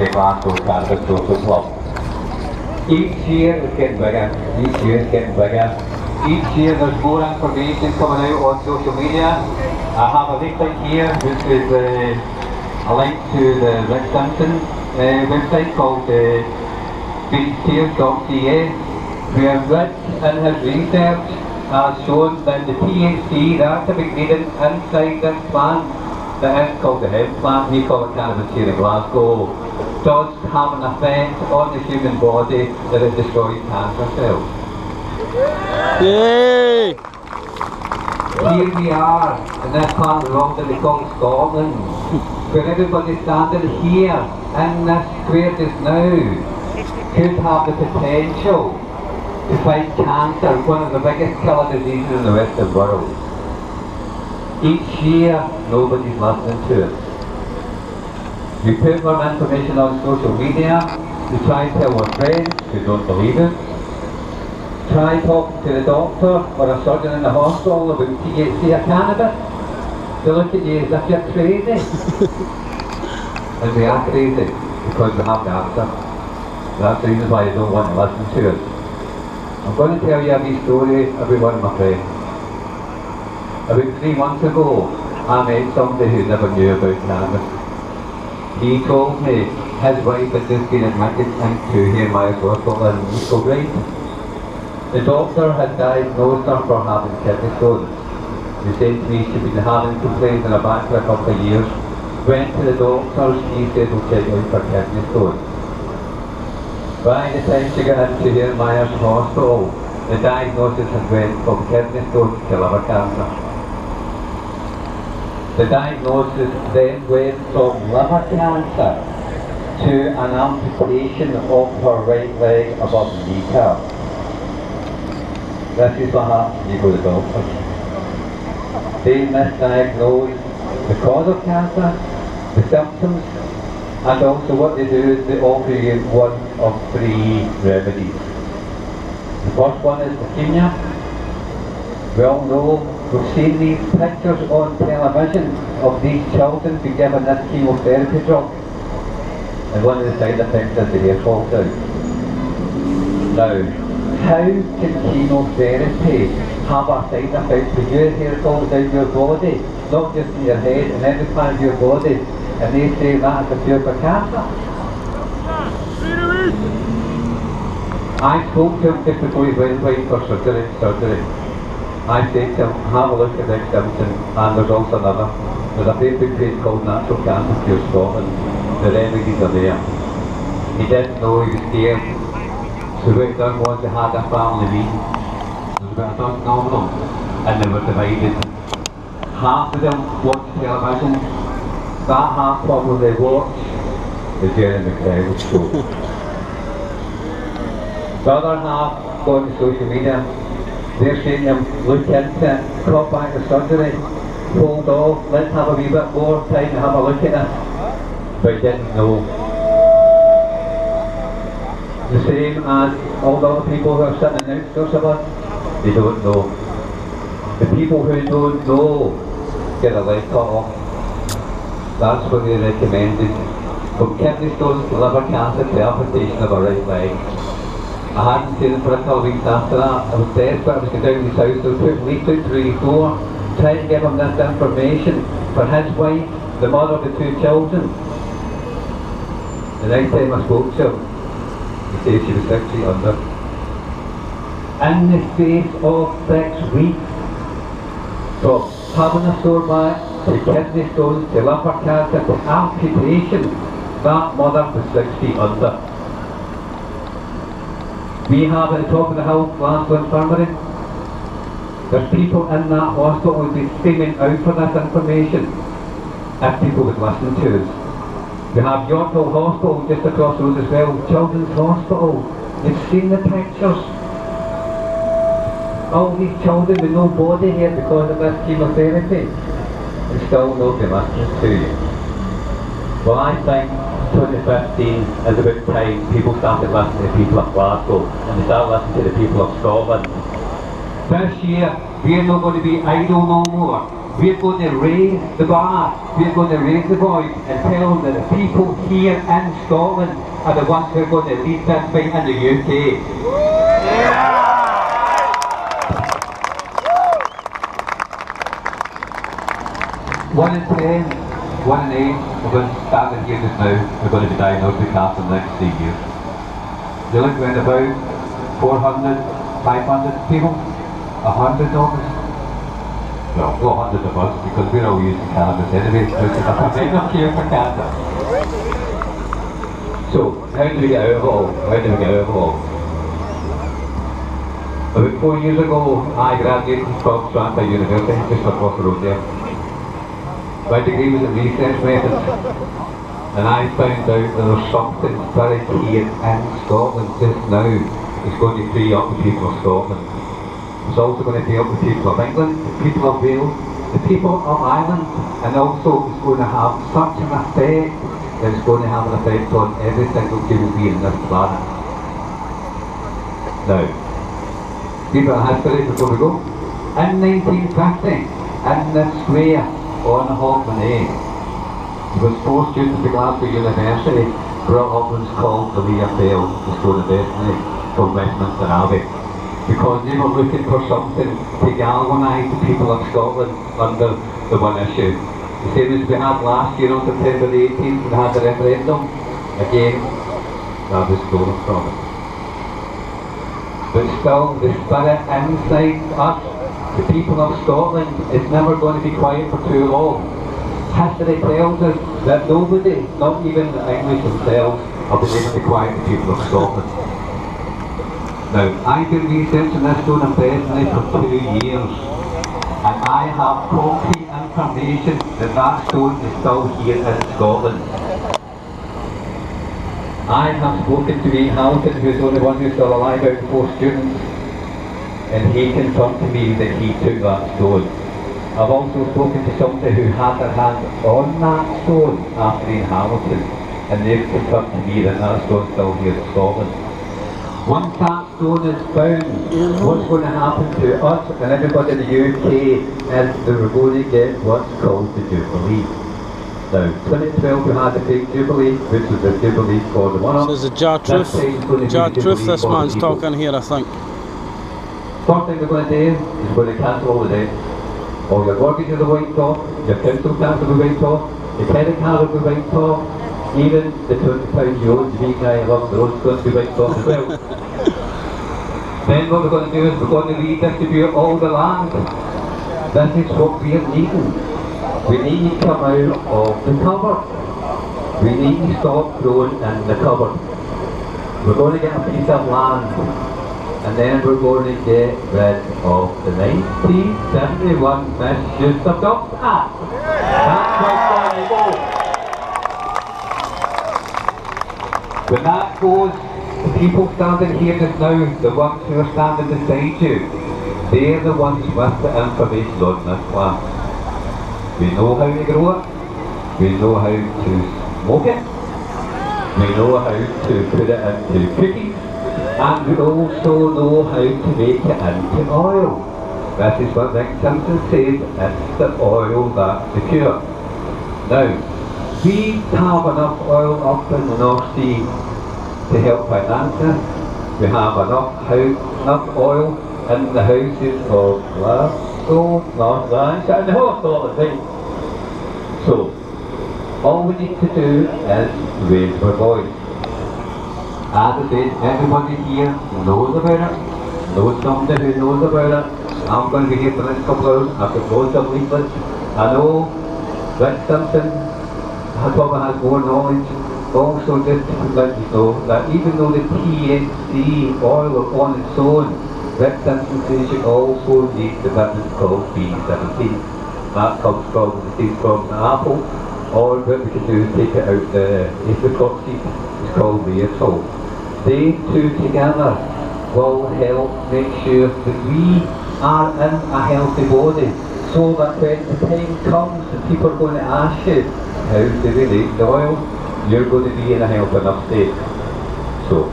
the Glasgow Cannabis Social Club. Each year it's getting bigger, each year it's getting bigger. Each year there's more information coming out on social media. I have a website here which is a link to the Rick Simpson website called beachsteers.ca, where Rick in his research has shown that the THC, the active ingredient inside this plant, that is called the hemp plant, we call it cannabis here in Glasgow, does have an effect on the human body that it destroys cancer cells. Yay! Here we are in this part of the world that we call Scotland, where everybody standing here in this square just now could have the potential to fight cancer, one of the biggest killer diseases in the Western world. Each year, nobody's listening to it. We put more information on social media, we try and tell our friends who don't believe it. Try talking to the doctor or a surgeon in the hospital about THC or cannabis. They look at you as if you're crazy. And we are crazy because we have the answer. That's the reason why you don't want to listen to us. I'm going to tell you a wee story about one of my friends. About 3 months ago, I met somebody who never knew about cannabis. He told me his wife had just been admitted into N.H.S hospital in East Kilbride. The doctor had diagnosed her for having kidney stones. He said to me she'd been having complaints in her back for a couple of years. Went to the doctors, he said we'll check out for kidney stones. By the time she got into N.H.S hospital, the diagnosis had went from kidney stones to liver cancer. The diagnosis then went from liver cancer to an amputation of her right leg above the kneecap. This is what happens when you go to the doctors. They misdiagnose the cause of cancer, the symptoms, and also what they do is they offer you one of 3 remedies. The first one is leukemia. We all know, we've seen these pictures on television of these children being given this chemotherapy drug. And one of the side effects is the hair falls out. Now, how can chemotherapy have a side effect for your hair falls out your body, not just in your head and every part of your body, and they say that's a cure for cancer? I spoke to him just before he went for surgery. I said to him, have a look at Rick Simpson, and there's also another. There's a Facebook page called Natural Cancer Cure Scotland. The remedies are there. He didn't know, he was scared. So what he done was they had a family meeting. There was about a dozen of them, and they were divided. Half of them watched television, that half probably watched the Jerry McLeod show. The other half go on social media. They're saying to them, look into it, cut back the surgery, hold off, let's have a wee bit more time to have a look at it. But he didn't know. The same as all the other people who are sitting in the outskirts of us, they don't know. The people who don't know get a leg cut off. That's what they recommended. From kidney stones to liver cancer to amputation of a right leg. I hadn't seen him for a couple of weeks after that. I was desperate, I was going down to his house, so I put leaflet through his door, trying to give him this information for his wife, the mother of the 2 children. The next time I spoke to him, he said she was 6 feet under. In the space of 6 weeks, from having a sore back, to kidney stones, to liver cancer, to amputation, that mother was 6 feet under. We have at the top of the hill, Glasgow Infirmary. There's people in that hospital who would be screaming out for this information if people would listen to us. We have Yorkville Hospital just across the road as well, Children's Hospital. You've seen the pictures. All these children with no body here because of this chemotherapy. And still nobody listens to you. Well, I think 2015 is about time people started listening to the people of Glasgow and they started listening to the people of Scotland. This year, we're not going to be idle no more. We're going to raise the bar, we're going to raise the voice and tell them that the people here in Scotland are the ones who are going to lead this fight in the UK. One in 10, 1 in 8, we're going to start in here just now, we're going to be diagnosed with cancer in the next 3 years. They look around about 400, 500 people, 100 of us. Well, not 100 of us, because we're all using cannabis anyway, which is a preventative care for cancer. So, how do we get out of it all? How do we get out of it all? About 4 years ago, I graduated from Strasbourg University, just across the road there. My degree was in research methods, and I found out that there's something very here in Scotland just now. It's going to free up the people of Scotland. It's also going to free up the people of England, the people of Wales, the people of Ireland, and also it's going to have such an effect that it's going to have an effect on every single human being on this planet. Now, give it a history before we go. In 1950, in the square on Hogmanay, there was 4 students at Glasgow University brought up what was called the Leah Bell, the Stone of Destiny, from Westminster Abbey, because they were looking for something to galvanise the people of Scotland under the one issue. The same as we had last year on September the 18th, we had the referendum. Again, that was stolen from it. But still, the spirit inside us, the people of Scotland, is never going to be quiet for too long. History tells us that nobody, not even the English themselves, have been able to quiet the people of Scotland. Now, I've been researching this stone of destiny for 2 years, and I have concrete information that that stone is still here in Scotland. I have spoken to Ian Hamilton, who's the only one who's still alive out of 4 students, and he confirmed to me that he took that stone. I've also spoken to somebody who had their hand on that stone after Ian Hamilton, and they've confirmed to me that that stone's still here in Scotland. Once that stone is found, what's going to happen to us and everybody in the UK is that we're going to get what's called the Jubilee. Now, 2012 we had the fake Jubilee, which was the Jubilee for the monarch. This is a jar truth. Jar truth, this man's talking here, I think. First thing we're going to do is we're going to cancel all the debt. All your mortgages are wiped off, your council tax will be wiped off, your credit card will be wiped off, even the £20 you owe the wee guy along the road is going to be wiped off as well. Then what we're going to do is we're going to redistribute all the land. This is what we're needing. We need to come out of the cupboard. We need to stop growing in the cupboard. We're going to get a piece of land, and then we're going to get rid of the 1971 Misuse of Dogs Act. That's what's going to go. When that goes, the people standing here just now, the ones who are standing beside you, they're the ones with the information on this plant. We know how to grow it, we know how to smoke it, we know how to put it into cookies, and we also know how to make it into oil. This is what Rick Simpson said, it's the oil that's the cure. Now, we have enough oil up in the North Sea to help finance it. We have enough oil in the houses of Glasgow, North Lanarkshire, and the whole of Scotland, right? So, all we need to do is raise our voice. As I said, everybody here knows about it, knows somebody who knows about it. I'm going to be here for the next couple of hours. I've got loads of leaflets. I know Rick Simpson probably has more knowledge. Also, just to let you know that even though the THC oil on its own, Rick Simpson says you also need the vitamin called B17. That comes from the seed from the apple, or what we can do is take it out the apricot seed. It's called reatol. They two together will help make sure that we are in a healthy body, so that when the time comes and people are going to ask you, how do we make the oil? You're going to be in a healthy enough state. So,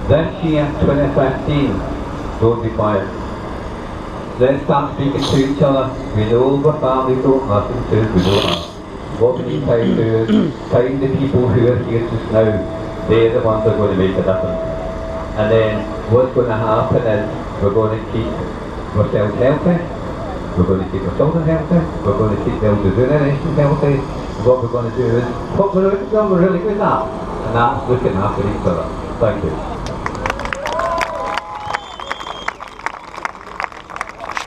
this year, 2015, don't be quiet. let's start speaking to each other. We know what families don't listen to, we know that. What we need to do is find the people who are here just now. They're the ones that are going to make a difference. And then what's going to happen is we're going to keep ourselves healthy, we're going to keep our children healthy, we're going to keep the elder generation healthy. What we're going to do is, what we're really good at, and that's looking after each other. Thank you.